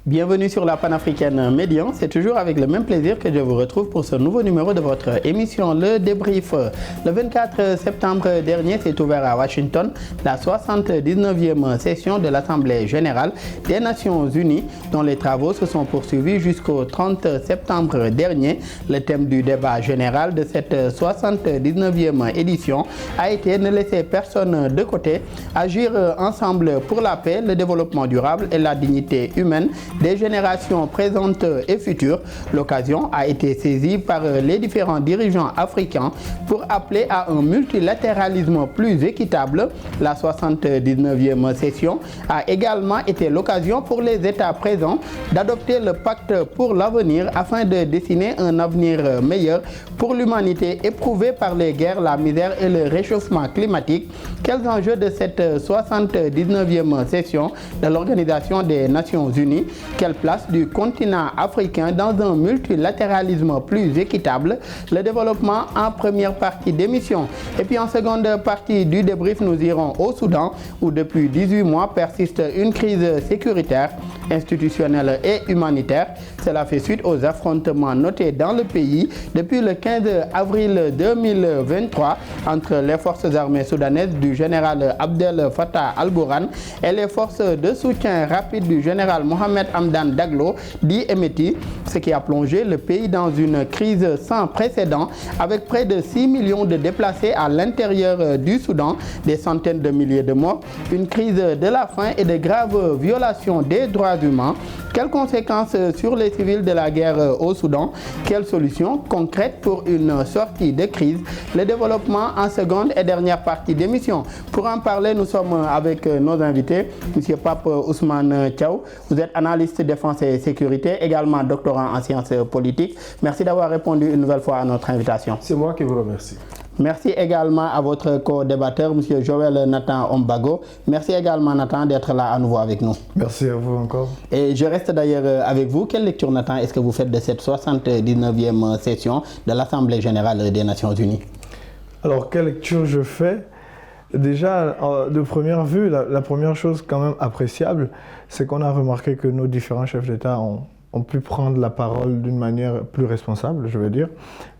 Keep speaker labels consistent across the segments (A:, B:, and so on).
A: Bienvenue sur la panafricaine Médian. C'est toujours avec le même plaisir que je vous retrouve pour ce nouveau numéro de votre émission Le Débrief. Le 24 septembre dernier s'est ouvert à Washington la 79e session de l'Assemblée générale des Nations unies, dont les travaux se sont poursuivis jusqu'au 30 septembre dernier. Le thème du débat général de cette 79e édition a été « Ne laisser personne de côté, agir ensemble pour la paix, le développement durable et la dignité humaine des générations présentes et futures ». L'occasion a été saisie par les différents dirigeants africains pour appeler à un multilatéralisme plus équitable. La 79e session a également été l'occasion pour les États présents d'adopter le pacte pour l'avenir afin de dessiner un avenir meilleur pour l'humanité éprouvée par les guerres, la misère et le réchauffement climatique. Quels enjeux de cette 79e session de l'Organisation des Nations Unies? Quelle place du continent africain dans un multilatéralisme plus équitable? Le développement en première partie d'émission. Et puis en seconde partie du débrief, nous irons au Soudan où depuis 18 mois persiste une crise sécuritaire, institutionnelle et humanitaire. Cela fait suite aux affrontements notés dans le pays depuis le 15 avril 2023 entre les forces armées soudanaises du général Abdel Fattah al-Burhan et les forces de soutien rapide du général Mohamed Hamdan Daglo, dit Hemeti, ce qui a plongé le pays dans une crise sans précédent avec près de 6 millions de déplacés à l'intérieur du Soudan, des centaines de milliers de morts, une crise de la faim et de graves violations des droits humains. Quelles conséquences sur les civils de la guerre au Soudan? Quelles solutions concrètes pour une sortie de crise? Le développement en seconde et dernière partie d'émission. Pour en parler, nous sommes avec nos invités. Monsieur Pape Ousmane Thiaw, vous êtes analyste défense et sécurité, également doctorant en sciences politiques. Merci d'avoir répondu une nouvelle fois à notre invitation.
B: C'est moi qui vous remercie.
A: Merci également à votre co-débatteur, M. Joël Nathan Ombago. Merci également, Nathan, d'être là à nouveau avec nous.
B: Merci à vous encore.
A: Et je reste d'ailleurs avec vous. Quelle lecture, Nathan, est-ce que vous faites de cette 79e session de l'Assemblée générale des Nations unies?
B: Alors, quelle lecture je fais? Déjà, de première vue, la première chose quand même appréciable, c'est qu'on a remarqué que nos différents chefs d'État ont pu prendre la parole d'une manière plus responsable, je veux dire.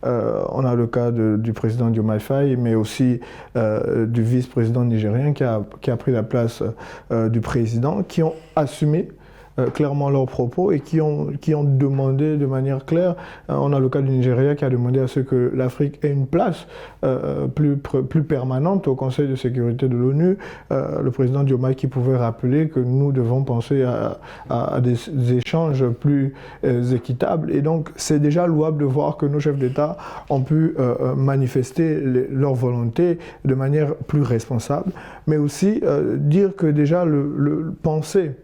B: On a le cas du président Diomaye Faye, mais aussi du vice-président nigérien qui a pris la place du président, qui ont assumé clairement leurs propos et qui ont demandé de manière claire. On a le cas du Nigeria qui a demandé à ce que l'Afrique ait une place plus permanente au Conseil de sécurité de l'ONU. Le président Diomaye qui pouvait rappeler que nous devons penser à des échanges plus équitables. Et donc c'est déjà louable de voir que nos chefs d'État ont pu manifester leur volonté de manière plus responsable, mais aussi dire que déjà penser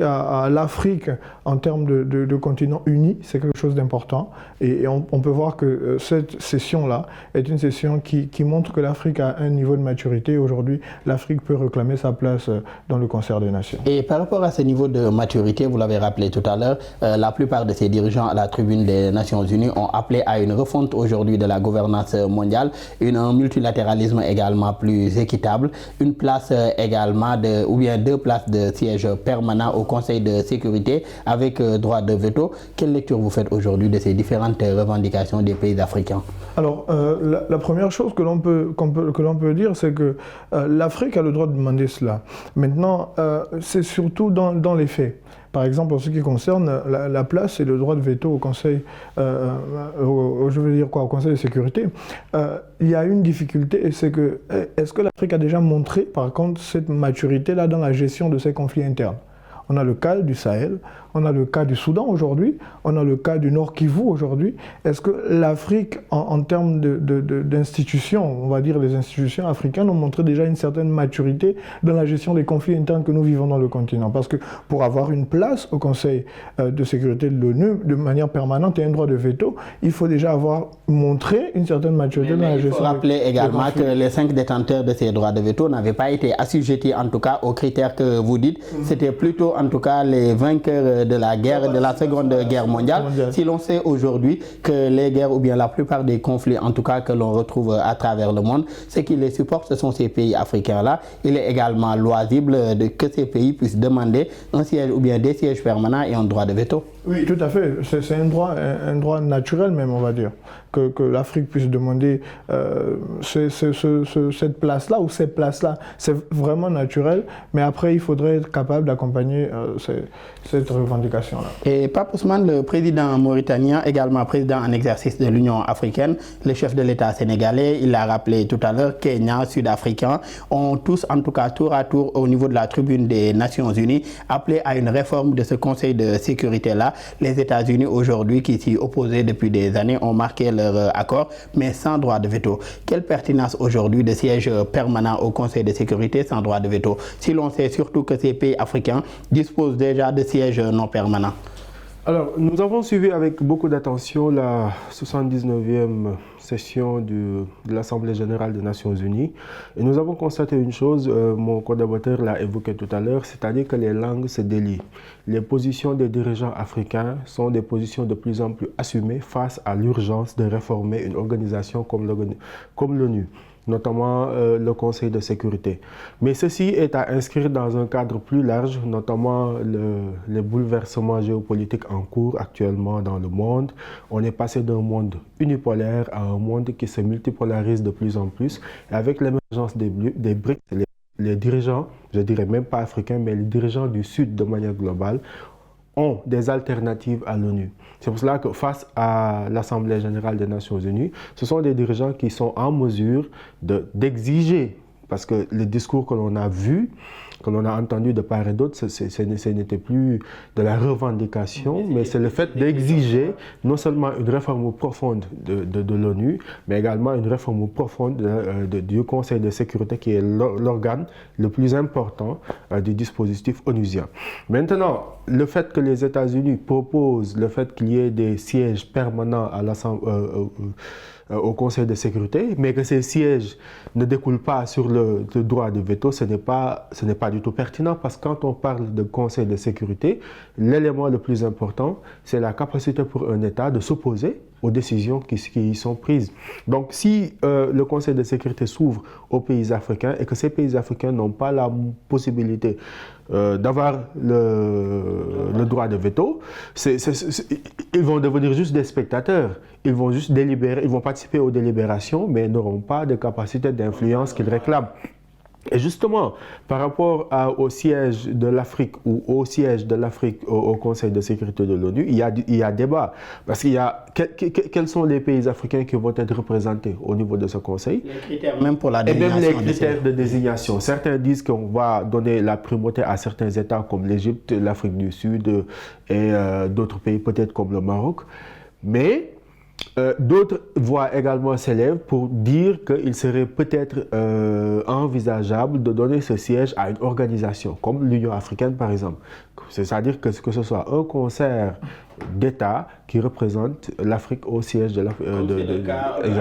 B: à l'Afrique en termes de continent uni, c'est quelque chose d'important. Et on peut voir que cette session-là est une session qui montre que l'Afrique a un niveau de maturité. Aujourd'hui, l'Afrique peut réclamer sa place dans le concert des nations.
A: Et par rapport à ce niveau de maturité, vous l'avez rappelé tout à l'heure, la plupart de ces dirigeants à la tribune des Nations Unies ont appelé à une refonte aujourd'hui de la gouvernance mondiale, un multilatéralisme également plus équitable, une place également ou bien 2 places de siège permanent au Conseil de sécurité avec droit de veto. Quelle lecture vous faites aujourd'hui de ces différentes revendications des pays africains?
B: Alors, la première chose que l'on peut dire, c'est que l'Afrique a le droit de demander cela. Maintenant, c'est surtout dans les faits. Par exemple, en ce qui concerne la place et le droit de veto au Conseil, au Conseil de sécurité, il y a une difficulté, et c'est que est-ce que l'Afrique a déjà montré, par contre, cette maturité-là dans la gestion de ses conflits internes? On a le cas du Sahel, on a le cas du Soudan aujourd'hui, on a le cas du Nord Kivu aujourd'hui. Est-ce que l'Afrique, en termes d'institutions, on va dire les institutions africaines, ont montré déjà une certaine maturité dans la gestion des conflits internes que nous vivons dans le continent? Parce que pour avoir une place au Conseil de sécurité de l'ONU de manière permanente et un droit de veto, il faut déjà avoir montré une certaine maturité dans la gestion.
A: Il faut rappeler également que les 5 détenteurs de ces droits de veto n'avaient pas été assujettis, en tout cas aux critères que vous dites. C'était plutôt en tout cas les vainqueurs de la guerre, de la Seconde Guerre mondiale. Si l'on sait aujourd'hui que les guerres ou bien la plupart des conflits, en tout cas que l'on retrouve à travers le monde, ceux qui les supportent, ce sont ces pays africains-là. Il est également loisible que ces pays puissent demander un siège ou bien des sièges permanents et un droit de veto.
B: Oui, tout à fait. C'est un droit naturel même, on va dire, que l'Afrique puisse demander cette place-là ou ces places-là. C'est vraiment naturel, mais après, il faudrait être capable d'accompagner cette revendication-là.
A: Et Pape Ousmane, le président mauritanien, également président en exercice de l'Union africaine, le chef de l'État sénégalais, il l'a rappelé tout à l'heure, Kenya, Sud-Africains, ont tous, en tout cas tour à tour, au niveau de la tribune des Nations Unies, appelé à une réforme de ce Conseil de sécurité-là. Les États-Unis aujourd'hui, qui s'y opposaient depuis des années, ont marqué leur accord, mais sans droit de veto. Quelle pertinence aujourd'hui de siège permanent au Conseil de sécurité sans droit de veto, si l'on sait surtout que ces pays africains disposent déjà de sièges non permanents?
C: Alors, nous avons suivi avec beaucoup d'attention la 79e session de l'Assemblée générale des Nations Unies et nous avons constaté une chose, mon collaborateur l'a évoqué tout à l'heure, c'est-à-dire que les langues se délient. Les positions des dirigeants africains sont des positions de plus en plus assumées face à l'urgence de réformer une organisation comme l'ONU, notamment le Conseil de sécurité. Mais ceci est à inscrire dans un cadre plus large, notamment les bouleversements géopolitiques en cours actuellement dans le monde. On est passé d'un monde unipolaire à un monde qui se multipolarise de plus en plus. Et avec l'émergence des BRICS, les dirigeants, je dirais même pas africains, mais les dirigeants du Sud de manière globale, ont des alternatives à l'ONU. C'est pour cela que face à l'Assemblée générale des Nations Unies, ce sont des dirigeants qui sont en mesure d'exiger, parce que les discours que l'on a vus, que l'on a entendus de part et d'autre, ce n'était plus de la revendication, mais c'est le fait d'exiger non seulement une réforme profonde de l'ONU, mais également une réforme profonde du Conseil de sécurité qui est l'organe le plus important du dispositif onusien. Maintenant, le fait que les États-Unis proposent le fait qu'il y ait des sièges permanents à au Conseil de sécurité, mais que ces sièges ne découlent pas sur le droit de veto, ce n'est pas du tout pertinent, parce que quand on parle de Conseil de sécurité, l'élément le plus important, c'est la capacité pour un État de s'opposer aux décisions qui y sont prises. Donc si le Conseil de sécurité s'ouvre aux pays africains et que ces pays africains n'ont pas la possibilité d'avoir le droit de veto, ils vont devenir juste des spectateurs. Ils vont juste délibérer, ils vont participer aux délibérations, mais n'auront pas de capacité d'influence qu'ils réclament. Et justement, par rapport au siège de l'Afrique ou au siège de l'Afrique au Conseil de sécurité de l'ONU, il y a débat. Parce qu'il y a quels sont les pays africains qui vont être représentés au niveau de ce Conseil?
A: Les critères même pour la désignation.
C: Et même les critères de désignation. Certains disent qu'on va donner la primauté à certains États comme l'Égypte, l'Afrique du Sud et d'autres pays peut-être comme le Maroc. Mais d'autres voix également s'élèvent pour dire qu'il serait peut-être envisageable de donner ce siège à une organisation, comme l'Union africaine par exemple. C'est-à-dire que ce soit un concert d'États qui représente l'Afrique au siège de l'Afrique.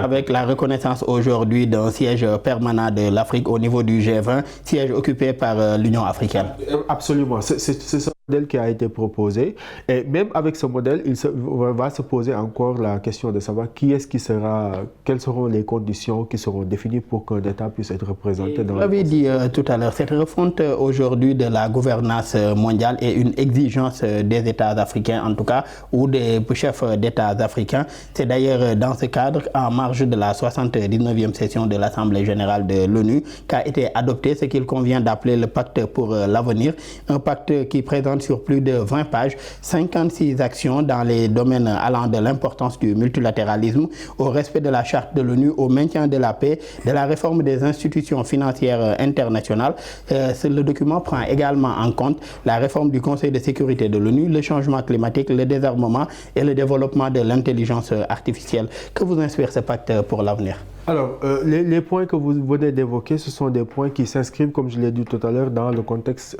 A: Avec la reconnaissance aujourd'hui d'un siège permanent de l'Afrique au niveau du G20, siège occupé par l'Union africaine.
C: Absolument, c'est ce modèle qui a été proposé. Et même avec ce modèle, va se poser encore la question de savoir quelles seront les conditions qui seront définies pour qu'un État puisse être représenté dans le.
A: Vous l'avez dit tout à l'heure, cette refonte aujourd'hui de la gouvernance mondiale est une exigence des États africains en tout cas, ou des chefs d'États africains. C'est d'ailleurs dans ce cadre, en marge de la 79e session de l'Assemblée générale de l'ONU, qu'a été adopté ce qu'il convient d'appeler le pacte pour l'avenir, un pacte qui présente sur plus de 20 pages, 56 actions dans les domaines allant de l'importance du multilatéralisme au respect de la charte de l'ONU, au maintien de la paix, de la réforme des institutions financières internationales. Le document prend également en compte la réforme du Conseil de sécurité de l'ONU, le changement climatique, le désarmement et le développement de l'intelligence artificielle. Que vous inspire ce pacte pour l'avenir?
C: Alors, les points que vous venez d'évoquer, ce sont des points qui s'inscrivent, comme je l'ai dit tout à l'heure, dans le contexte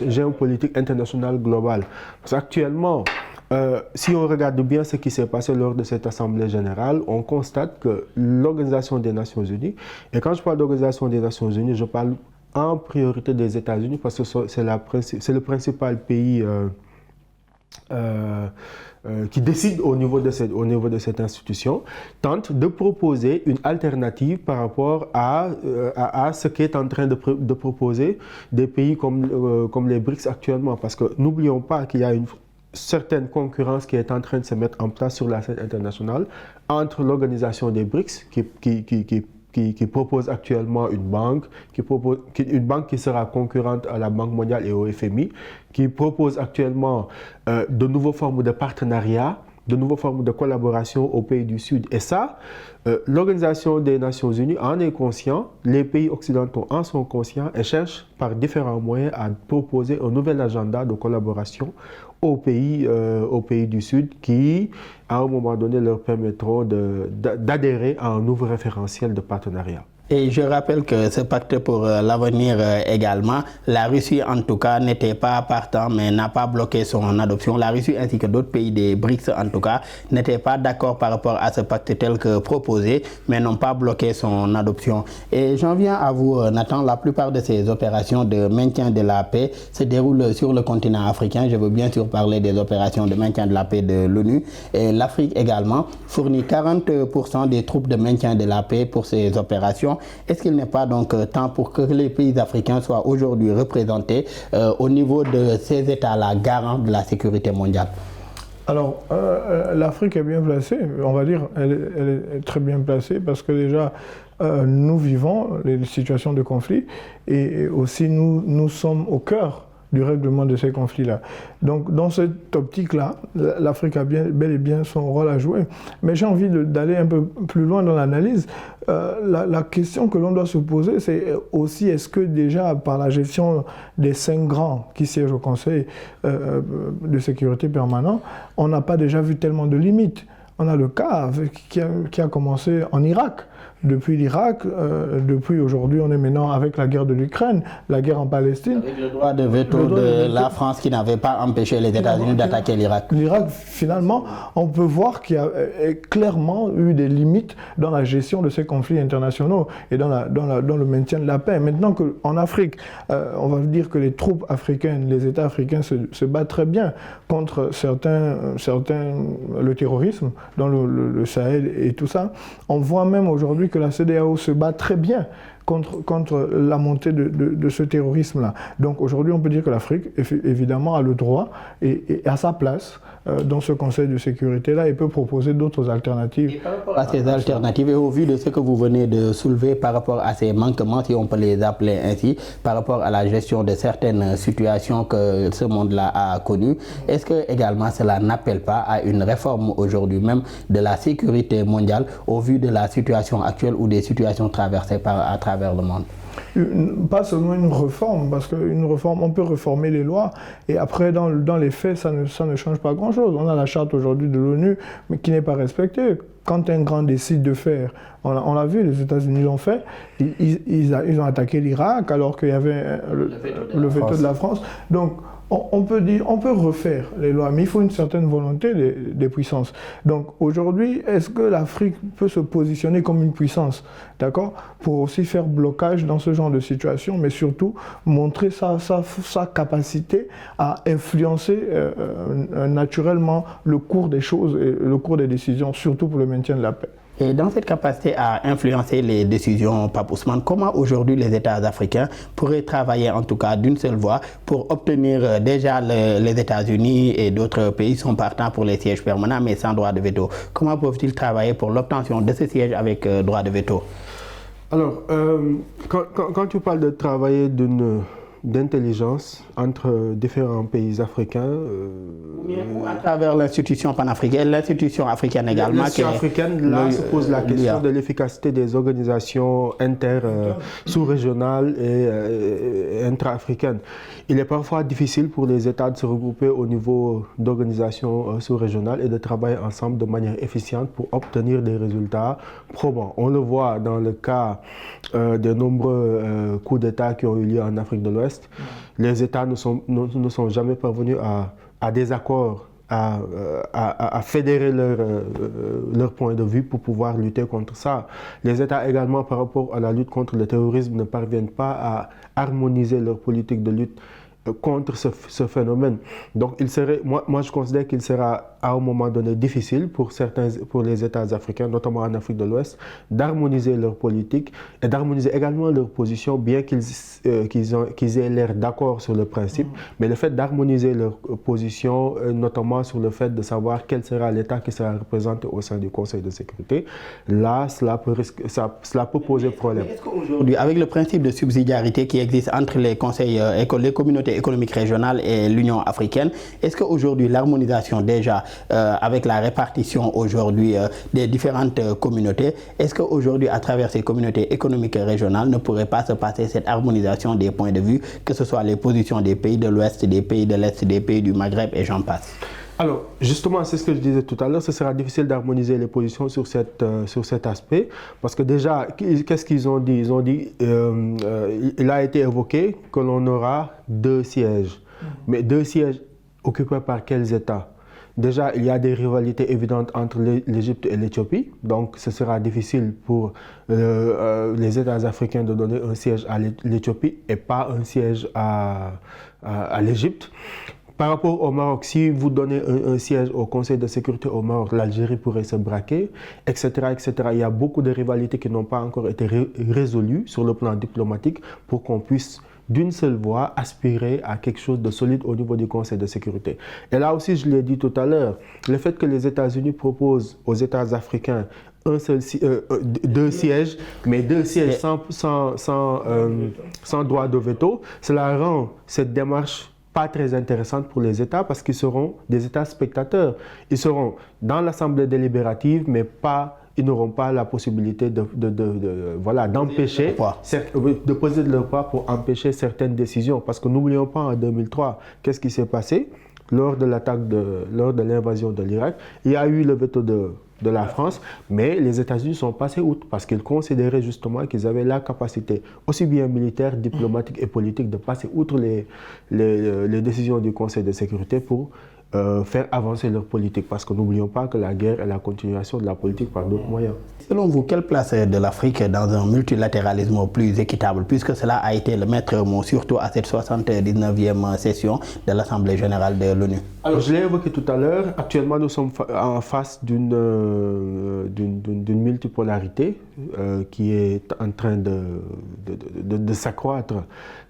C: géopolitique international global. Parce qu'actuellement, si on regarde bien ce qui s'est passé lors de cette Assemblée générale, on constate que l'Organisation des Nations Unies, et quand je parle d'Organisation des Nations Unies, je parle en priorité des États-Unis, parce que c'est le principal pays qui décide au niveau de cette institution, tente de proposer une alternative par rapport à ce qu'est en train de proposer des pays comme les BRICS actuellement. Parce que n'oublions pas qu'il y a une certaine concurrence qui est en train de se mettre en place sur la scène internationale entre l'organisation des BRICS qui propose actuellement une banque, une banque qui sera concurrente à la Banque mondiale et au FMI, qui propose actuellement de nouvelles formes de partenariat, de nouvelles formes de collaboration aux pays du Sud. Et ça, l'Organisation des Nations Unies en est conscient, les pays occidentaux en sont conscients et cherchent par différents moyens à proposer un nouvel agenda de collaboration aux pays du Sud qui, à un moment donné, leur permettront d'adhérer à un nouveau référentiel de partenariat.
A: Et je rappelle que ce pacte pour l'avenir également, la Russie en tout cas n'était pas partant mais n'a pas bloqué son adoption. La Russie ainsi que d'autres pays des BRICS en tout cas n'étaient pas d'accord par rapport à ce pacte tel que proposé mais n'ont pas bloqué son adoption. Et j'en viens à vous Nathan, la plupart de ces opérations de maintien de la paix se déroulent sur le continent africain. Je veux bien sûr parler des opérations de maintien de la paix de l'ONU et l'Afrique également fournit 40% des troupes de maintien de la paix pour ces opérations. Est-ce qu'il n'est pas donc temps pour que les pays africains soient aujourd'hui représentés au niveau de ces États-là, garants de la sécurité mondiale?
B: Alors, l'Afrique est bien placée, on va dire, elle est très bien placée parce que déjà, nous vivons les situations de conflit et aussi nous sommes au cœur du règlement de ces conflits-là. Donc, dans cette optique-là, l'Afrique a bel et bien son rôle à jouer. Mais j'ai envie d'aller un peu plus loin dans l'analyse. La question que l'on doit se poser, c'est aussi est-ce que déjà par la gestion des 5 grands qui siègent au Conseil de sécurité permanent, on n'a pas déjà vu tellement de limites. On a le cas qui a commencé en Irak. Depuis l'Irak, depuis aujourd'hui, on est maintenant avec la guerre de l'Ukraine, la guerre en Palestine.
A: Avec le droit de veto de la France qui n'avait pas empêché les États-Unis d'attaquer l'Irak.
B: L'Irak, finalement, on peut voir qu'il y a clairement eu des limites dans la gestion de ces conflits internationaux et dans le maintien de la paix. Maintenant qu'en Afrique, on va dire que les troupes africaines, les États africains se battent très bien contre le terrorisme dans le Sahel et tout ça. On voit même aujourd'hui que la CEDEAO se bat très bien contre la montée de ce terrorisme-là. Donc aujourd'hui, on peut dire que l'Afrique, évidemment, a le droit et a sa place dans ce Conseil de sécurité-là et peut proposer d'autres alternatives.
A: Et par rapport à ces alternatives, et au vu de ce que vous venez de soulever par rapport à ces manquements, si on peut les appeler ainsi, par rapport à la gestion de certaines situations que ce monde-là a connues, est-ce que également cela n'appelle pas à une réforme aujourd'hui même de la sécurité mondiale au vu de la situation actuelle ou des situations traversées à travers le monde?
B: Pas seulement une réforme, parce qu'une réforme, on peut réformer les lois, et après, dans les faits, ça ne change pas grand-chose. On a la charte aujourd'hui de l'ONU, mais qui n'est pas respectée. Quand un grand décide de faire, on l'a vu, les États-Unis l'ont fait, ils ont attaqué l'Irak alors qu'il y avait le veto de la France. Donc, on peut refaire les lois, mais il faut une certaine volonté des puissances. Donc aujourd'hui, est-ce que l'Afrique peut se positionner comme une puissance, d'accord, pour aussi faire blocage dans ce genre de situation, mais surtout montrer sa capacité à influencer naturellement le cours des choses et le cours des décisions, surtout pour le maintien de la paix.
A: Et dans cette capacité à influencer les décisions, Pape Ousmane, comment aujourd'hui les États africains pourraient travailler en tout cas d'une seule voix pour obtenir déjà les États-Unis et d'autres pays sont partants pour les sièges permanents mais sans droit de veto? Comment peuvent-ils travailler pour l'obtention de ce siège avec droit de veto?
C: Alors, quand tu parles de travailler d'intelligence entre différents pays africains.
A: Ou à travers l'institution panafricaine, l'institution africaine également.
C: L'institution africaine, là, se pose la question de l'efficacité des organisations sous-régionales et intra-africaines. Il est parfois difficile pour les États de se regrouper au niveau d'organisations sous-régionales et de travailler ensemble de manière efficiente pour obtenir des résultats probants. On le voit dans le cas des nombreux coups d'État qui ont eu lieu en Afrique de l'Ouest. Les États ne sont jamais parvenus à des accords à fédérer leur point de vue pour pouvoir lutter contre ça. Les États également, par rapport à la lutte contre le terrorisme, ne parviennent pas à harmoniser leur politique de lutte contre ce phénomène. Donc, moi je considère qu'il sera à un moment donné difficile pour les États africains, notamment en Afrique de l'Ouest, d'harmoniser leur politique et d'harmoniser également leur position, bien qu'ils aient l'air d'accord sur le principe. Mais le fait d'harmoniser leur position, notamment sur le fait de savoir quel sera l'État qui sera représenté au sein du Conseil de sécurité, là, cela peut poser problème.
A: Est-ce qu'aujourd'hui, avec le principe de subsidiarité qui existe entre les communautés économiques régionales et l'Union africaine, est-ce qu'aujourd'hui l'harmonisation déjà avec la répartition aujourd'hui des différentes communautés, est-ce qu'aujourd'hui à travers ces communautés économiques régionales ne pourrait pas se passer cette harmonisation des points de vue, que ce soit les positions des pays de l'Ouest, des pays de l'Est, des pays du Maghreb et j'en passe?
C: Alors, justement, c'est ce que je disais tout à l'heure, ce sera difficile d'harmoniser les positions sur cet aspect, parce que déjà, qu'est-ce qu'ils ont dit? Ils ont dit, il a été évoqué que l'on aura 2 sièges, mais 2 sièges occupés par quels États? Déjà, il y a des rivalités évidentes entre l'Égypte et l'Éthiopie, donc ce sera difficile pour les États africains de donner un siège à l'Éthiopie et pas un siège à l'Égypte. Par rapport au Maroc, si vous donnez un siège au Conseil de sécurité au Maroc, l'Algérie pourrait se braquer, etc., etc. Il y a beaucoup de rivalités qui n'ont pas encore été résolues sur le plan diplomatique pour qu'on puisse d'une seule voix aspirer à quelque chose de solide au niveau du Conseil de sécurité. Et là aussi, je l'ai dit tout à l'heure, le fait que les États-Unis proposent aux États africains 2 sièges, mais 2 sièges sans droit de veto, cela rend cette démarche pas très intéressante pour les États parce qu'ils seront des États spectateurs. Ils seront dans l'Assemblée délibérative, mais ils n'auront pas la possibilité d'empêcher, de poser de leur poids pour empêcher certaines décisions. Parce que n'oublions pas, en 2003, qu'est-ce qui s'est passé lors de l'invasion de l'Irak? Il y a eu le veto de la France, mais les États-Unis sont passés outre parce qu'ils considéraient justement qu'ils avaient la capacité, aussi bien militaire, diplomatique et politique, de passer outre les décisions du Conseil de sécurité pour faire avancer leur politique. Parce que n'oublions pas que la guerre est la continuation de la politique par d'autres moyens.
A: Selon vous, quelle place est de l'Afrique dans un multilatéralisme plus équitable, puisque cela a été le maître mot, surtout à cette 79e session de l'Assemblée générale de l'ONU?
C: Alors, je l'ai évoqué tout à l'heure, actuellement nous sommes en face d'une multipolarité qui est en train de s'accroître.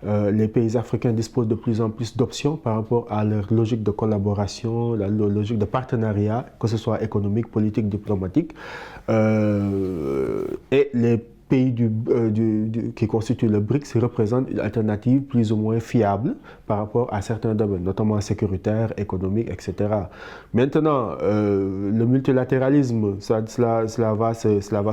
C: Les pays africains disposent de plus en plus d'options par rapport à leur logique de collaboration, la logique de partenariat, que ce soit économique, politique, diplomatique. Et les pays qui constituent le BRICS représentent une alternative plus ou moins fiable par rapport à certains domaines, notamment sécuritaires, économiques, etc. Maintenant, le multilatéralisme, cela va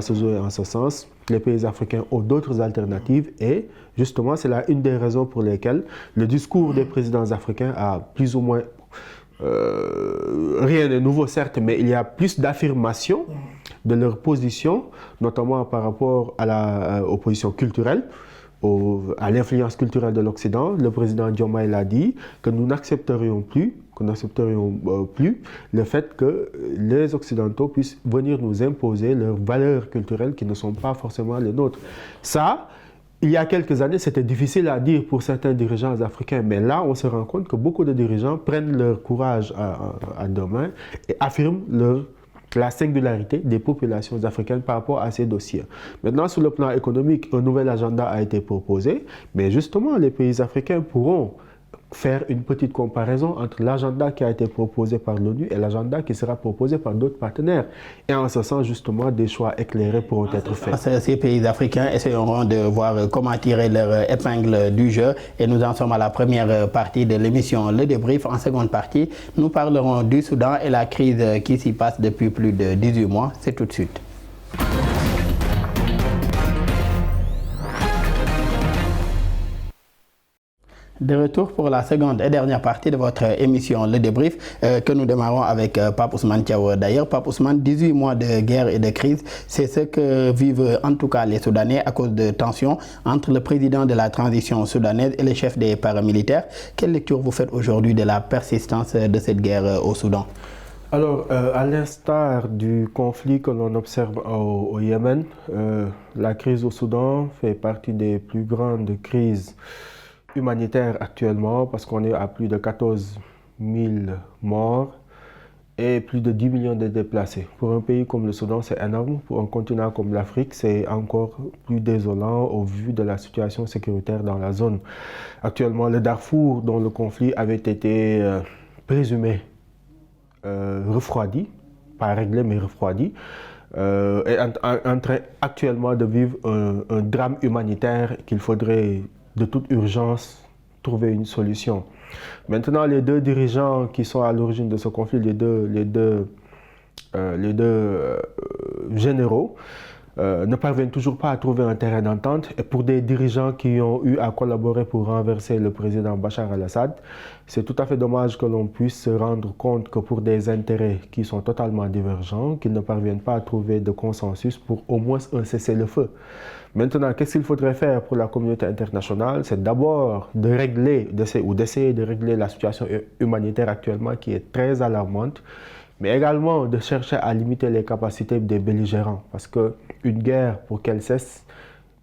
C: se jouer en ce sens. Les pays africains ont d'autres alternatives et justement, c'est là une des raisons pour lesquelles le discours des présidents africains a plus ou moins rien de nouveau, certes, mais il y a plus d'affirmation de leur position, notamment par rapport aux positions culturelles, à l'influence culturelle de l'Occident. Le président Diomaye l'a dit que nous n'accepterions plus le fait que les Occidentaux puissent venir nous imposer leurs valeurs culturelles qui ne sont pas forcément les nôtres. Ça, il y a quelques années, c'était difficile à dire pour certains dirigeants africains, mais là, on se rend compte que beaucoup de dirigeants prennent leur courage à deux mains et affirment la singularité des populations africaines par rapport à ces dossiers. Maintenant, sur le plan économique, un nouvel agenda a été proposé, mais justement, les pays africains pourront faire une petite comparaison entre l'agenda qui a été proposé par l'ONU et l'agenda qui sera proposé par d'autres partenaires. Et en ce sens, justement, des choix éclairés pourront être faits.
A: Ces pays africains essaieront de voir comment tirer leur épingle du jeu. Et nous en sommes à la première partie de l'émission Le Débrief. En seconde partie, nous parlerons du Soudan et la crise qui s'y passe depuis plus de 18 mois. C'est tout de suite. De retour pour la seconde et dernière partie de votre émission Le Débrief que nous démarrons avec Pape Ousmane Thiaw. D'ailleurs, Pape Ousmane, 18 mois de guerre et de crise, c'est ce que vivent en tout cas les Soudanais à cause de tensions entre le président de la transition soudanaise et le chef des paramilitaires. Quelle lecture vous faites aujourd'hui de la persistance de cette guerre au Soudan?
C: Alors, à l'instar du conflit que l'on observe au Yémen, la crise au Soudan fait partie des plus grandes crises humanitaire actuellement parce qu'on est à plus de 14 000 morts et plus de 10 millions de déplacés. Pour un pays comme le Soudan, c'est énorme. Pour un continent comme l'Afrique, c'est encore plus désolant au vu de la situation sécuritaire dans la zone. Actuellement, le Darfour, dont le conflit avait été présumé refroidi, pas réglé mais refroidi, est en train actuellement de vivre un drame humanitaire qu'il faudrait de toute urgence trouver une solution. Maintenant, les deux dirigeants qui sont à l'origine de ce conflit, les deux généraux, ne parviennent toujours pas à trouver un terrain d'entente. Et pour des dirigeants qui ont eu à collaborer pour renverser le président Bachar al-Assad, c'est tout à fait dommage que l'on puisse se rendre compte que pour des intérêts qui sont totalement divergents, qu'ils ne parviennent pas à trouver de consensus pour au moins un cessez-le-feu. Maintenant, qu'est-ce qu'il faudrait faire pour la communauté internationale? C'est d'abord de régler, d'essayer de régler la situation humanitaire actuellement qui est très alarmante, mais également de chercher à limiter les capacités des belligérants. Parce qu'une guerre, pour qu'elle cesse,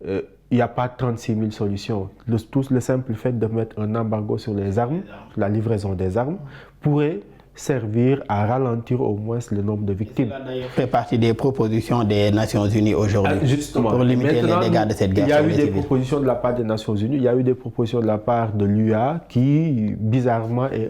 C: il n'y a pas 36 000 solutions. Le simple fait de mettre un embargo sur les armes, la livraison des armes, pourrait servir à ralentir au moins le nombre de victimes.
A: Cela d'ailleurs fait partie des propositions des Nations Unies aujourd'hui pour limiter les dégâts de cette guerre.
C: Il y a eu des propositions de la part des Nations Unies, il y a eu des propositions de la part de l'UA qui, bizarrement, est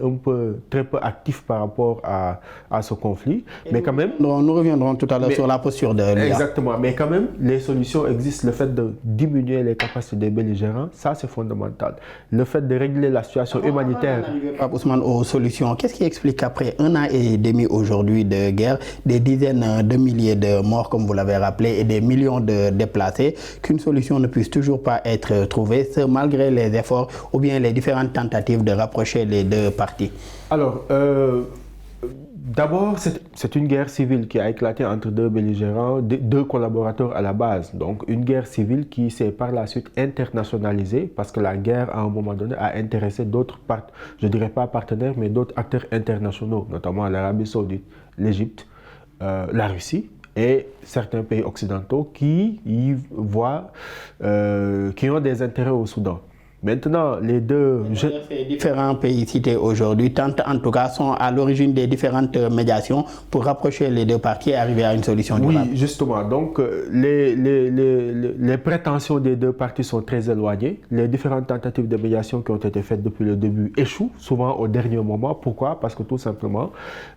C: très peu actif par rapport à ce conflit. Mais quand même,
A: nous reviendrons tout à l'heure sur la posture de l'UA.
C: Exactement, mais quand même, les solutions existent. Le fait de diminuer les capacités des belligérants, ça c'est fondamental. Le fait de régler la situation humanitaire.
A: Pape Ousmane, aux solutions, qu'est-ce qui explique qu'après un an et demi aujourd'hui de guerre, des dizaines de milliers de morts, comme vous l'avez rappelé, et des millions de déplacés, qu'une solution ne puisse toujours pas être trouvée, ce malgré les efforts ou bien les différentes tentatives de rapprocher les deux parties?
C: Alors, d'abord, c'est une guerre civile qui a éclaté entre deux belligérants, deux collaborateurs à la base. Donc, une guerre civile qui s'est par la suite internationalisée parce que la guerre, à un moment donné, a intéressé d'autres, je ne dirais pas partenaires, mais d'autres acteurs internationaux, notamment l'Arabie Saoudite, l'Égypte, la Russie et certains pays occidentaux qui y voient, qui ont des intérêts au Soudan. Maintenant, les
A: ces différents pays cités aujourd'hui tentent, en tout cas, sont à l'origine des différentes médiations pour rapprocher les deux parties et arriver à une solution durable.
C: Oui, justement. Donc, les prétentions des deux parties sont très éloignées. Les différentes tentatives de médiation qui ont été faites depuis le début échouent, souvent au dernier moment. Pourquoi? Parce que tout simplement,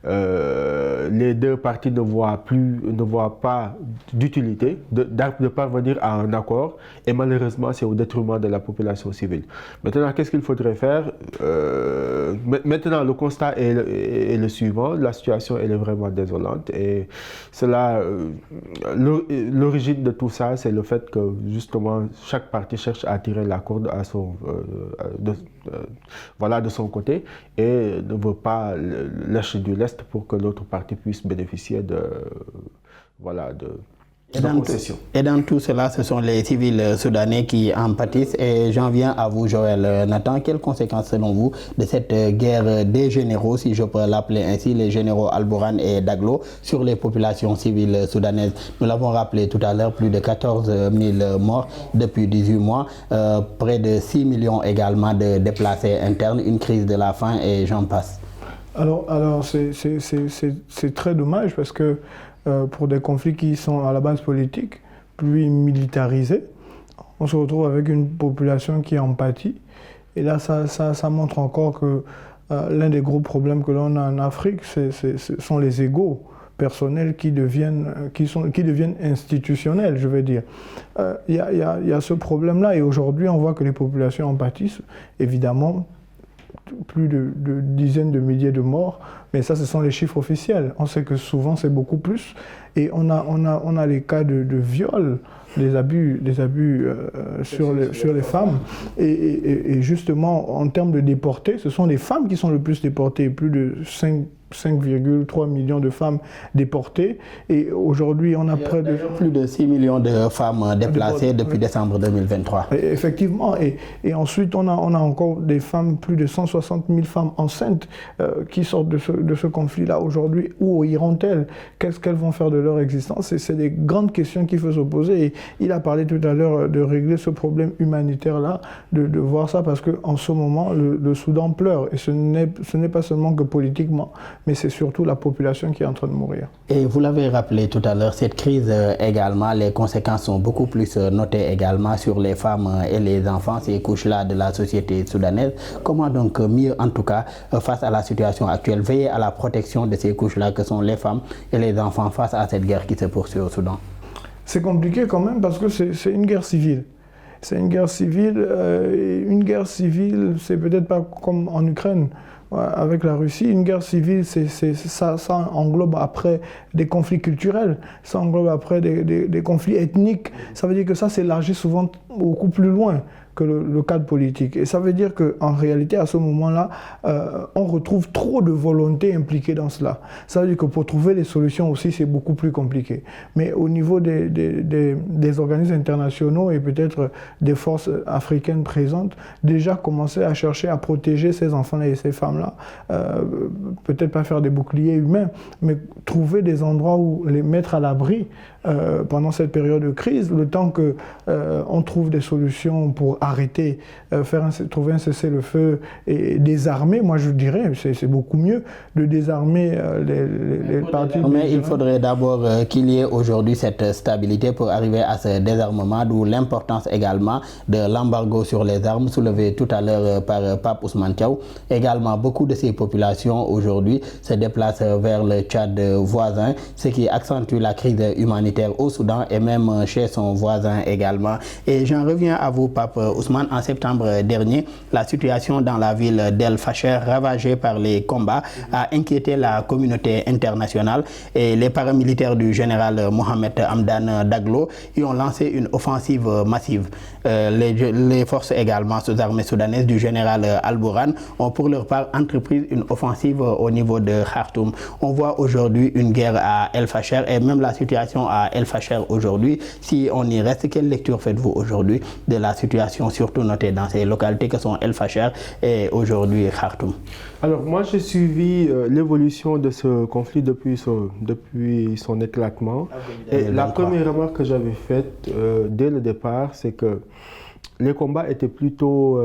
C: les deux parties ne voient pas d'utilité de parvenir à un accord. Et malheureusement, c'est au détriment de la population civile. Maintenant, qu'est-ce qu'il faudrait faire? Maintenant, le constat est le suivant. La situation, elle est vraiment désolante. Et cela, l'origine de tout ça, c'est le fait que, justement, chaque partie cherche à tirer la corde de son côté et ne veut pas lâcher du lest pour que l'autre partie puisse bénéficier de
A: Et dans tout cela, ce sont les civils soudanais qui en pâtissent. Et j'en viens à vous, Joël Nathan. Quelles conséquences, selon vous, de cette guerre des généraux, si je peux l'appeler ainsi, les généraux Al-Bourhan et Daglo, sur les populations civiles soudanaises? Nous l'avons rappelé tout à l'heure, plus de 14 000 morts depuis 18 mois, près de 6 millions également de déplacés internes, une crise de la faim et j'en passe.
B: Alors c'est très dommage parce que pour des conflits qui sont à la base politique, puis militarisés, on se retrouve avec une population qui en pâtit. Et là, ça montre encore que l'un des gros problèmes que l'on a en Afrique, ce sont les égos personnels qui deviennent institutionnels, je veux dire. Il y a ce problème-là et aujourd'hui, on voit que les populations en pâtissent, évidemment, plus de dizaines de milliers de morts, mais ça, ce sont les chiffres officiels. On sait que souvent, c'est beaucoup plus. Et on a les cas de viol sur les femmes. Et justement, en termes de déportés, ce sont les femmes qui sont le plus déportées, plus de 5,3 millions de femmes déportées. Et aujourd'hui, on a
A: plus de 6 millions de femmes déplacées depuis décembre 2023.
B: Effectivement. Et ensuite, on a encore des femmes, plus de 160 000 femmes enceintes qui sortent de ce conflit-là aujourd'hui. Où iront-elles? Qu'est-ce qu'elles vont faire de leur existence? C'est des grandes questions qu'il faut se poser. Et il a parlé tout à l'heure de régler ce problème humanitaire-là, de voir ça, parce qu'en ce moment, le Soudan pleure. Et ce n'est pas seulement que politiquement, mais c'est surtout la population qui est en train de mourir.
A: Et vous l'avez rappelé tout à l'heure, cette crise également, les conséquences sont beaucoup plus notées également sur les femmes et les enfants, ces couches-là de la société soudanaise. Comment donc mieux, en tout cas, face à la situation actuelle, veiller à la protection de ces couches-là que sont les femmes et les enfants face à cette guerre qui se poursuit au Soudan?
B: C'est compliqué quand même parce que c'est une guerre civile. C'est une guerre civile. Une guerre civile, c'est peut-être pas comme en Ukraine avec la Russie. Une guerre civile, ça englobe après des conflits culturels, ça englobe après des conflits ethniques. Ça veut dire que ça s'élargit souvent beaucoup plus loin que le cadre politique. Et ça veut dire qu'en réalité, à ce moment-là, on retrouve trop de volonté impliquée dans cela. Ça veut dire que pour trouver les solutions aussi, c'est beaucoup plus compliqué. Mais au niveau des organismes internationaux et peut-être des forces africaines présentes, déjà commencer à chercher à protéger ces enfants-là et ces femmes-là, peut-être pas faire des boucliers humains, mais trouver des endroits où les mettre à l'abri pendant cette période de crise, le temps qu'on trouve des solutions pour arrêter, trouver un cessez-le-feu et désarmer. Moi, je dirais, c'est beaucoup mieux de désarmer les partis.
A: Mais il faudrait d'abord qu'il y ait aujourd'hui cette stabilité pour arriver à ce désarmement, d'où l'importance également de l'embargo sur les armes soulevé tout à l'heure par Pape Ousmane Thiaw. Également, beaucoup de ces populations aujourd'hui se déplacent vers le Tchad voisin, ce qui accentue la crise humanitaire au Soudan et même chez son voisin également. Et j'en reviens à vous, Pape Ousmane. En septembre dernier, la situation dans la ville d'El Fasher, ravagée par les combats, a inquiété la communauté internationale et les paramilitaires du général Mohamed Hamdan Daglo y ont lancé une offensive massive. Les forces également sous-armées soudanaises du général Al-Bourhan ont pour leur part entrepris une offensive au niveau de Khartoum. On voit aujourd'hui une guerre à El Fasher et même la situation à El Fasher aujourd'hui. Si on y reste, quelle lecture faites-vous aujourd'hui de la situation surtout notée dans ces localités que sont El Fasher et aujourd'hui Khartoum?
C: Alors moi j'ai suivi l'évolution de ce conflit depuis son éclatement. Et la première remarque que j'avais faite dès le départ, c'est que les combats étaient plutôt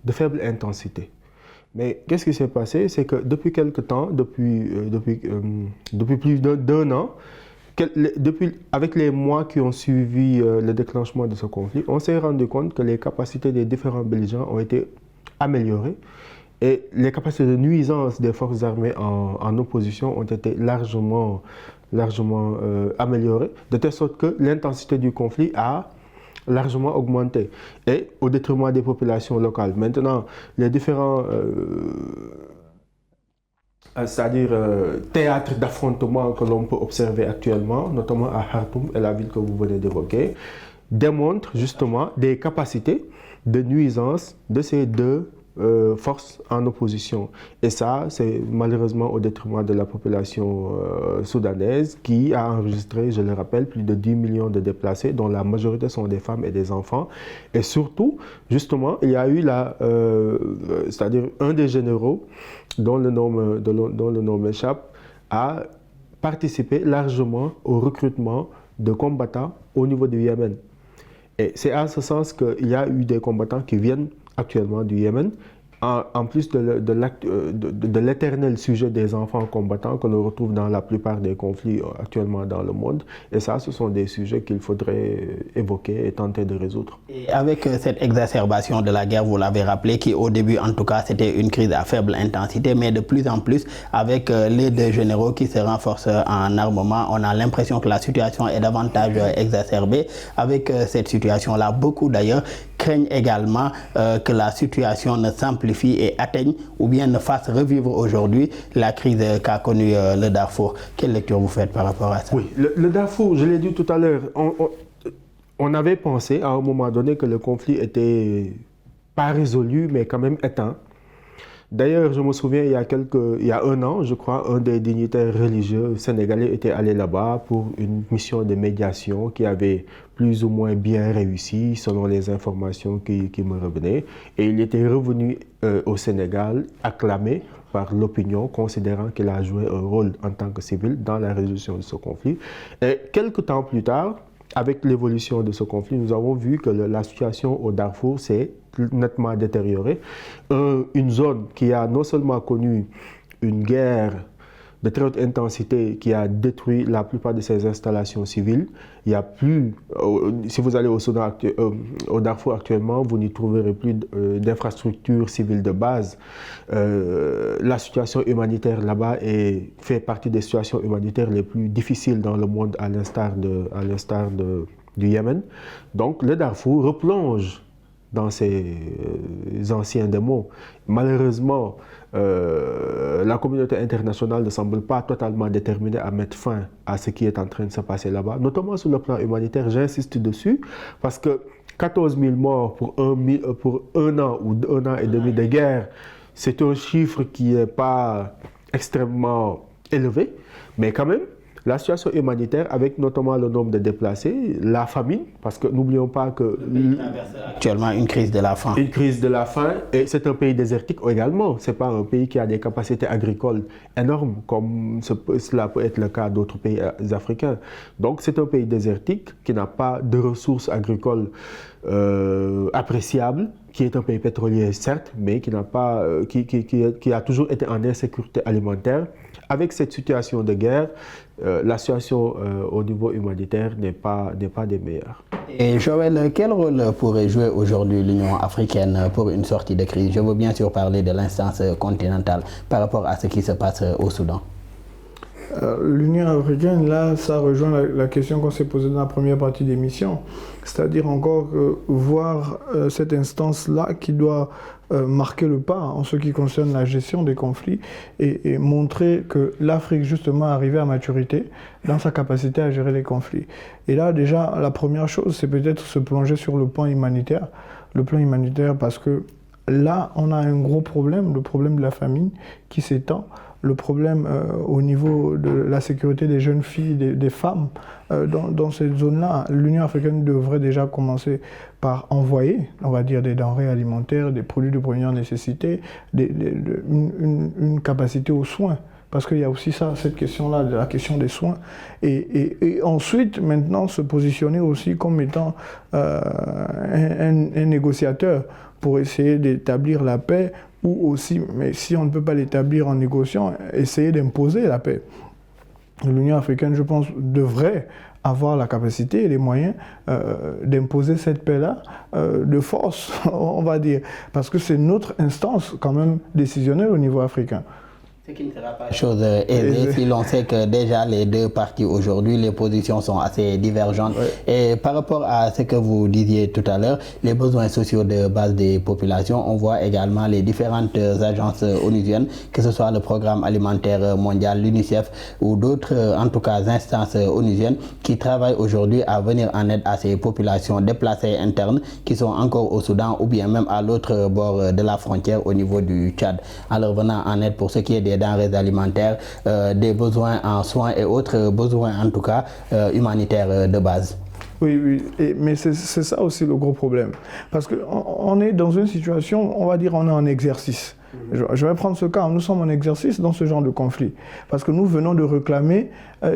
C: de faible intensité. Mais qu'est-ce qui s'est passé? C'est que depuis quelque temps, depuis plus d'un an, avec les mois qui ont suivi le déclenchement de ce conflit, on s'est rendu compte que les capacités des différents belligérants ont été améliorées et les capacités de nuisance des forces armées en opposition ont été largement améliorées, de telle sorte que l'intensité du conflit a largement augmenté et au détriment des populations locales. Maintenant, les différents théâtres d'affrontement que l'on peut observer actuellement, notamment à Khartoum et la ville que vous venez d'évoquer, démontrent justement des capacités de nuisance de ces deux forces en opposition. Et ça, c'est malheureusement au détriment de la population soudanaise qui a enregistré, je le rappelle, plus de 10 millions de déplacés, dont la majorité sont des femmes et des enfants. Et surtout, justement, il y a eu c'est-à-dire un des généraux, dont le nom m'échappe, a participé largement au recrutement de combattants au niveau du Yémen. Et c'est en ce sens qu'il y a eu des combattants qui viennent actuellement du Yémen, en plus de l'éternel sujet des enfants combattants que l'on retrouve dans la plupart des conflits actuellement dans le monde. Et ça, ce sont des sujets qu'il faudrait évoquer et tenter de résoudre. Et
A: avec cette exacerbation de la guerre, vous l'avez rappelé, qui au début en tout cas c'était une crise à faible intensité, mais de plus en plus avec les deux généraux qui se renforcent en armement, on a l'impression que la situation est davantage exacerbée. Avec cette situation-là, beaucoup d'ailleurs craignent également que la situation ne s'amplifie et atteigne ou bien ne fasse revivre aujourd'hui la crise qu'a connue le Darfour. Quelle lecture vous faites par rapport à ça?
C: Oui, le Darfour, je l'ai dit tout à l'heure, on avait pensé à un moment donné que le conflit était pas résolu, mais quand même éteint. D'ailleurs, je me souviens, il y a un an, je crois, un des dignitaires religieux sénégalais était allé là-bas pour une mission de médiation qui avait plus ou moins bien réussi, selon les informations qui me revenaient. Et il était revenu au Sénégal, acclamé par l'opinion, considérant qu'il a joué un rôle en tant que civil dans la résolution de ce conflit. Et quelques temps plus tard, avec l'évolution de ce conflit, nous avons vu que la situation au Darfour s'est nettement détériorée. Une zone qui a non seulement connu une guerre de très haute intensité qui a détruit la plupart de ses installations civiles. Il n'y a plus, si vous allez au Darfour actuellement, vous n'y trouverez plus d'infrastructures civiles de base. La situation humanitaire là-bas fait partie des situations humanitaires les plus difficiles dans le monde, à l'instar du Yémen. Donc le Darfour replonge dans ses anciens démons. Malheureusement, la communauté internationale ne semble pas totalement déterminée à mettre fin à ce qui est en train de se passer là-bas, notamment sur le plan humanitaire. J'insiste dessus parce que 14 000 morts pour un an ou un an et demi de guerre, c'est un chiffre qui n'est pas extrêmement élevé, mais quand même, la situation humanitaire, avec notamment le nombre de déplacés, la famine, parce que n'oublions pas que...
A: Le pays traverse actuellement une crise de la faim.
C: Une crise de la faim, et c'est un pays désertique également. Ce n'est pas un pays qui a des capacités agricoles énormes, comme cela peut être le cas d'autres pays africains. Donc c'est un pays désertique qui n'a pas de ressources agricoles appréciables, qui est un pays pétrolier certes, mais qui a toujours été en insécurité alimentaire. Avec cette situation de guerre, la situation au niveau humanitaire n'est pas des meilleures.
A: Et Joël, quel rôle pourrait jouer aujourd'hui l'Union africaine pour une sortie de crise? Je veux bien sûr parler de l'instance continentale par rapport à ce qui se passe au Soudan.
B: L'Union africaine, là, ça rejoint la question qu'on s'est posée dans la première partie d'émission. C'est-à-dire encore voir cette instance-là qui doit marquer le pas en ce qui concerne la gestion des conflits et montrer que l'Afrique, justement, est arrivée à maturité dans sa capacité à gérer les conflits. Et là, déjà, la première chose, c'est peut-être se plonger sur le plan humanitaire. Le plan humanitaire parce que là, on a un gros problème, le problème de la famine qui s'étend. Le problème au niveau de la sécurité des jeunes filles, des femmes, dans cette zone-là, l'Union africaine devrait déjà commencer par envoyer, on va dire, des denrées alimentaires, des produits de première nécessité, une capacité aux soins. Parce qu'il y a aussi ça, cette question-là, de la question des soins. Et ensuite, maintenant, se positionner aussi comme étant un négociateur pour essayer d'établir la paix, ou aussi, mais si on ne peut pas l'établir en négociant, essayer d'imposer la paix. L'Union africaine, je pense, devrait avoir la capacité et les moyens d'imposer cette paix-là de force, on va dire, parce que c'est notre instance quand même décisionnelle au niveau africain.
A: Ce qui ne sera pas chose aisée si l'on sait que déjà les deux parties aujourd'hui, les positions sont assez divergentes. Ouais. Et par rapport à ce que vous disiez tout à l'heure, les besoins sociaux de base des populations, on voit également les différentes agences onusiennes, que ce soit le Programme alimentaire mondial, l'UNICEF ou d'autres, en tout cas, instances onusiennes qui travaillent aujourd'hui à venir en aide à ces populations déplacées internes qui sont encore au Soudan ou bien même à l'autre bord de la frontière au niveau du Tchad, en leur venant en aide pour ce qui est des denrées alimentaires, des besoins en soins et autres besoins en tout cas humanitaires de base.
B: Oui, mais c'est ça aussi le gros problème. Parce qu'on est dans une situation, on va dire, on est en exercice. Je vais prendre ce cas, nous sommes en exercice dans ce genre de conflit. Parce que nous venons de réclamer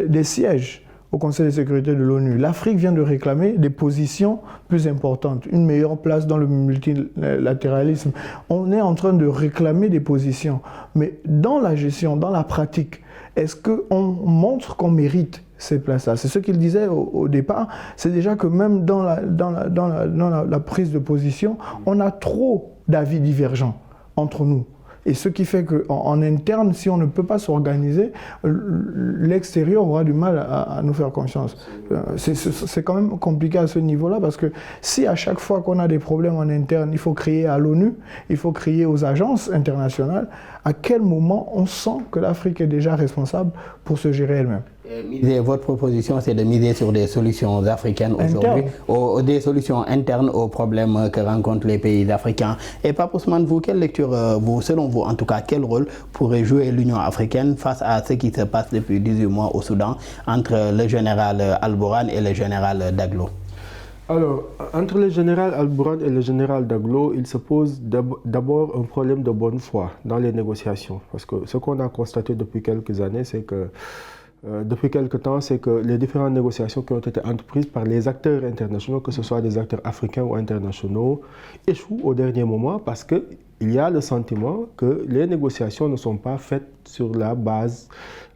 B: des sièges au Conseil de sécurité de l'ONU. L'Afrique vient de réclamer des positions plus importantes, une meilleure place dans le multilatéralisme. On est en train de réclamer des positions. Mais dans la gestion, dans la pratique, est-ce qu'on montre qu'on mérite ces places-là? C'est ce qu'il disait au départ. C'est déjà que même dans la prise de position, on a trop d'avis divergents entre nous. Et ce qui fait qu'en interne, si on ne peut pas s'organiser, l'extérieur aura du mal à nous faire confiance. C'est quand même compliqué à ce niveau-là parce que si à chaque fois qu'on a des problèmes en interne, il faut crier à l'ONU, il faut crier aux agences internationales, à quel moment on sent que l'Afrique est déjà responsable pour se gérer elle-même?
A: Votre proposition, c'est de miser sur des solutions africaines aujourd'hui, des solutions internes aux problèmes que rencontrent les pays africains. Et Pape Ousmane, vous, quelle lecture, selon vous en tout cas, quel rôle pourrait jouer l'Union africaine face à ce qui se passe depuis 18 mois au Soudan entre le général Al-Bourhan et le général Daglo?
C: Alors, entre le général Al-Bourhan et le général Daglo, il se pose d'abord un problème de bonne foi dans les négociations. Parce que ce qu'on a constaté depuis quelques années, c'est que depuis quelque temps, c'est que les différentes négociations qui ont été entreprises par les acteurs internationaux, que ce soit des acteurs africains ou internationaux, échouent au dernier moment parce qu'il y a le sentiment que les négociations ne sont pas faites sur la base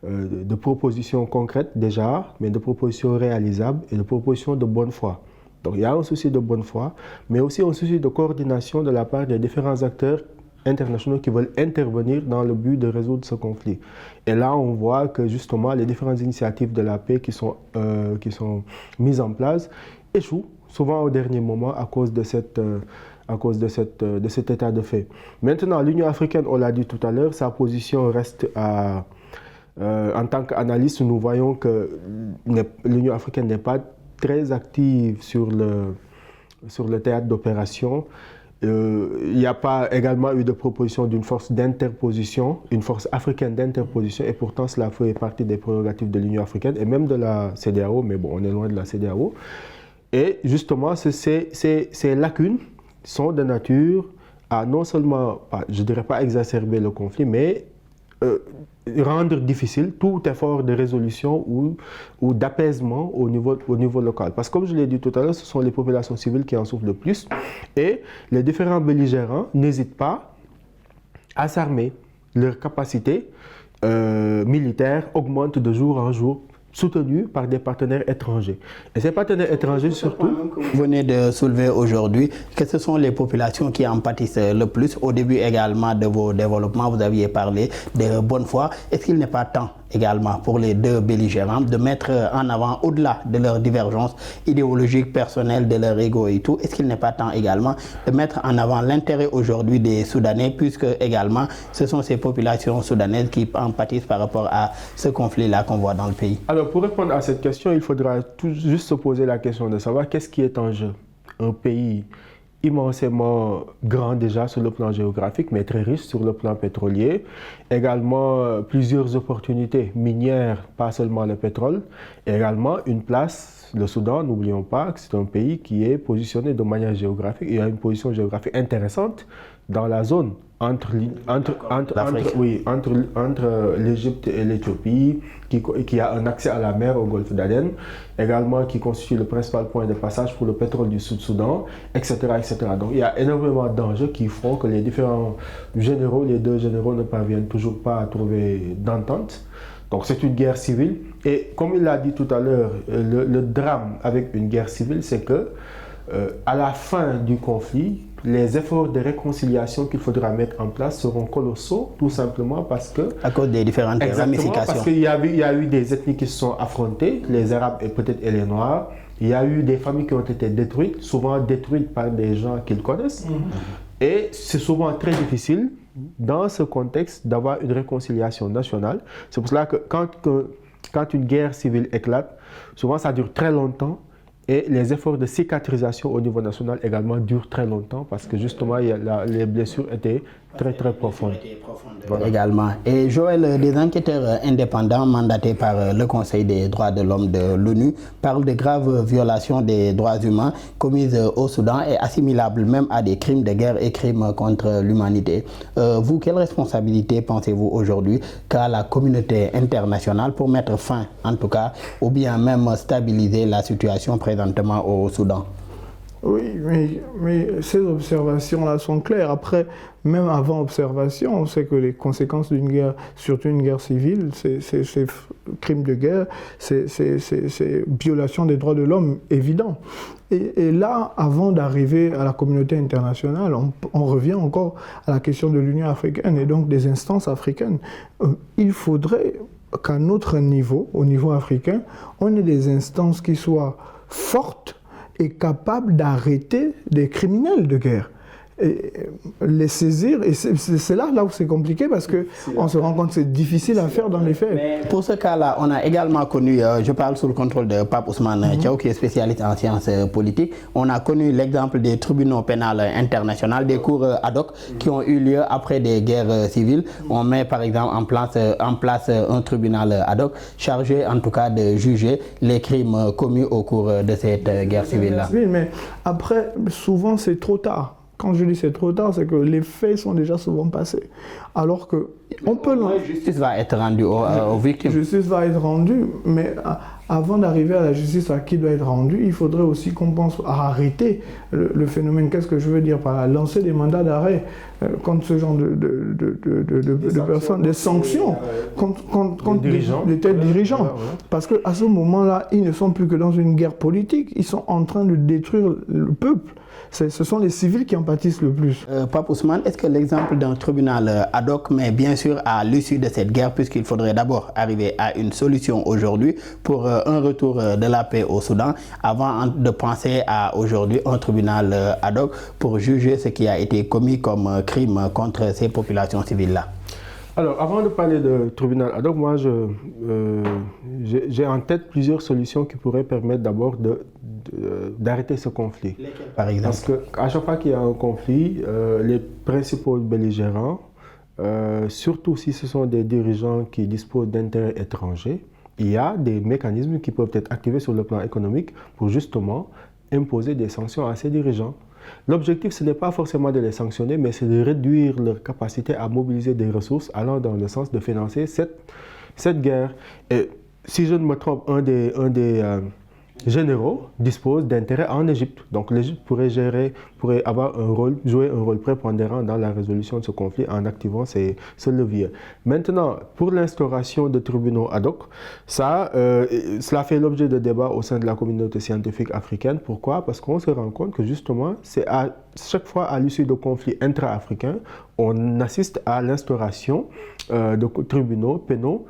C: de propositions concrètes déjà, mais de propositions réalisables et de propositions de bonne foi. Donc il y a un souci de bonne foi, mais aussi un souci de coordination de la part des différents acteurs internationaux qui veulent intervenir dans le but de résoudre ce conflit. Et là, on voit que justement, les différentes initiatives de la paix qui sont mises en place échouent souvent au dernier moment à cause de cet état de fait. Maintenant, l'Union africaine, on l'a dit tout à l'heure, sa position reste à... en tant qu'analyste, nous voyons que l'Union africaine n'est pas très active sur le théâtre d'opération. Il n'y a pas également eu de proposition d'une force d'interposition, une force africaine d'interposition, et pourtant cela fait partie des prérogatives de l'Union africaine et même de la CEDEAO, mais bon, on est loin de la CEDEAO. Et justement, ces lacunes sont de nature à non seulement, je ne dirais pas exacerber le conflit, mais rendre difficile tout effort de résolution ou d'apaisement au niveau local. Parce que comme je l'ai dit tout à l'heure, ce sont les populations civiles qui en souffrent le plus et les différents belligérants n'hésitent pas à s'armer. Leur capacité militaire augmente de jour en jour, soutenus par des partenaires étrangers. Et ces partenaires étrangers surtout...
A: Vous venez de soulever aujourd'hui que ce sont les populations qui en pâtissent le plus. Au début également de vos développements, vous aviez parlé de bonne foi. Est-ce qu'il n'est pas temps également pour les deux belligérants de mettre en avant, au-delà de leurs divergences idéologiques, personnelles, de leur ego et tout, est-ce qu'il n'est pas temps également de mettre en avant l'intérêt aujourd'hui des Soudanais, puisque également ce sont ces populations soudanaises qui en pâtissent par rapport à ce conflit-là qu'on voit dans le pays?
C: Alors pour répondre à cette question, il faudra juste se poser la question de savoir qu'est-ce qui est en jeu. Un pays immensément grand déjà sur le plan géographique, mais très riche sur le plan pétrolier. Également plusieurs opportunités minières, pas seulement le pétrole. Également une place, le Soudan, n'oublions pas que c'est un pays qui est positionné de manière géographique. Il a une position géographique intéressante dans la zone entre l'Égypte et l'Éthiopie, qui a un accès à la mer au golfe d'Aden, également qui constitue le principal point de passage pour le pétrole du Sud-Soudan, etc., etc. Donc il y a énormément d'enjeux qui font que les différents généraux, les deux généraux ne parviennent toujours pas à trouver d'entente. Donc c'est une guerre civile. Et comme il l'a dit tout à l'heure, le drame avec une guerre civile, c'est que à la fin du conflit, les efforts de réconciliation qu'il faudra mettre en place seront colossaux, tout simplement parce que...
A: À cause des différentes ramifications.
C: Parce qu'il y a eu des ethnies qui se sont affrontées, les Arabes et peut-être les Noirs. Il y a eu des familles qui ont été détruites, souvent détruites par des gens qu'ils connaissent. Et c'est souvent très difficile, dans ce contexte, d'avoir une réconciliation nationale. C'est pour cela que quand une guerre civile éclate, souvent ça dure très longtemps. Et les efforts de cicatrisation au niveau national également durent très longtemps parce que justement les blessures étaient très très profondes.
A: Voilà. Également. Et Joël, des enquêteurs indépendants mandatés par le Conseil des droits de l'homme de l'ONU parlent de graves violations des droits humains commises au Soudan et assimilables même à des crimes de guerre et crimes contre l'humanité. Vous, quelle responsabilité pensez-vous aujourd'hui qu'a la communauté internationale pour mettre fin, en tout cas, ou bien même stabiliser la situation présentement au Soudan?
B: Oui, mais ces observations-là sont claires. Après, même avant observation, on sait que les conséquences d'une guerre, surtout une guerre civile, c'est crimes de guerre, c'est violation des droits de l'homme évident. Et là, avant d'arriver à la communauté internationale, on revient encore à la question de l'Union africaine et donc des instances africaines. Il faudrait qu'à notre niveau, au niveau africain, on ait des instances qui soient fortes et capable d'arrêter des criminels de guerre. les saisir. Et c'est là où c'est compliqué parce qu'on se rend compte que c'est difficile à faire dans les faits.
A: Mais pour ce cas-là, on a également connu, je parle sous le contrôle de Pape Ousmane Thiaw, qui est spécialiste en sciences politiques, on a connu l'exemple des tribunaux pénaux internationaux, des cours ad hoc qui ont eu lieu après des guerres civiles. On met par exemple en place un tribunal ad hoc chargé en tout cas de juger les crimes commis au cours de cette guerre civile-là.
B: Oui, mais après, souvent c'est trop tard. Quand je dis c'est trop tard, c'est que les faits sont déjà souvent passés. Alors que on peut...
A: La justice va être rendue aux victimes.
B: La justice va être rendue, mais avant d'arriver à la justice à qui doit être rendue, il faudrait aussi qu'on pense à arrêter le phénomène. Qu'est-ce que je veux dire par là? Lancer des mandats d'arrêt contre ce genre de personnes, des sanctions contre des tels dirigeants. Parce qu'à ce moment-là, ils ne sont plus que dans une guerre politique, ils sont en train de détruire le peuple. Ce sont les civils qui en pâtissent le plus.
A: Pape Ousmane, est-ce que l'exemple d'un tribunal ad hoc, mais bien sûr à l'issue de cette guerre, puisqu'il faudrait d'abord arriver à une solution aujourd'hui pour un retour de la paix au Soudan, avant de penser à aujourd'hui un tribunal ad hoc pour juger ce qui a été commis comme crime contre ces populations civiles-là?
C: Alors, avant de parler de tribunal ad hoc, moi, j'ai en tête plusieurs solutions qui pourraient permettre d'abord d'arrêter ce conflit.
A: Lesquelles, par exemple?
C: Parce qu'à chaque fois qu'il y a un conflit, les principaux belligérants, surtout si ce sont des dirigeants qui disposent d'intérêts étrangers, il y a des mécanismes qui peuvent être activés sur le plan économique pour justement imposer des sanctions à ces dirigeants. L'objectif, ce n'est pas forcément de les sanctionner, mais c'est de réduire leur capacité à mobiliser des ressources allant dans le sens de financer cette guerre. Et si je ne me trompe, un des généraux dispose d'intérêts en Égypte. Donc l'Égypte pourrait jouer un rôle prépondérant dans la résolution de ce conflit en activant ce levier. Maintenant, pour l'instauration de tribunaux ad hoc, cela fait l'objet de débats au sein de la communauté scientifique africaine. Pourquoi? Parce qu'on se rend compte que justement, c'est à chaque fois à l'issue de conflits intra-africains, on assiste à l'instauration de tribunaux pénaux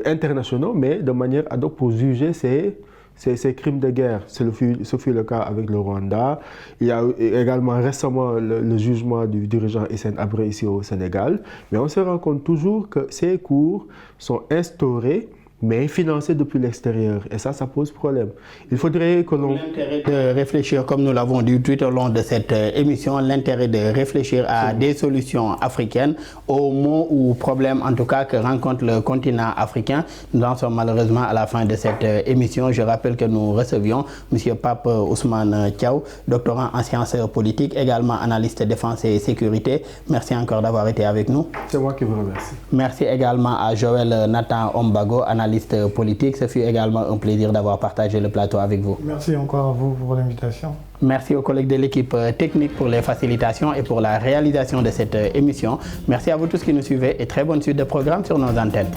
C: internationaux, mais de manière ad hoc pour juger ces crimes de guerre. Ce fut le cas avec le Rwanda. Il y a également récemment le jugement du dirigeant Hissène Habré ici au Sénégal. Mais on se rend compte toujours que ces cours sont instaurés mais financés depuis l'extérieur. Et ça pose problème. Il faudrait que l'on...
A: L'intérêt de réfléchir, comme nous l'avons dit tout au long de cette émission, l'intérêt de réfléchir à des solutions africaines aux maux ou problèmes, en tout cas, que rencontre le continent africain. Nous en sommes malheureusement à la fin de cette émission. Je rappelle que nous recevions M. Pape Ousmane Thiaw, doctorant en sciences politiques, également analyste défense et sécurité. Merci encore d'avoir été avec nous.
C: C'est moi qui vous remercie.
A: Merci également à Joël Nathan Ombago, analyste politique. Ce fut également un plaisir d'avoir partagé le plateau avec vous.
B: Merci encore à vous pour l'invitation.
A: Merci aux collègues de l'équipe technique pour les facilitations et pour la réalisation de cette émission. Merci à vous tous qui nous suivez et très bonne suite de programmes sur nos antennes.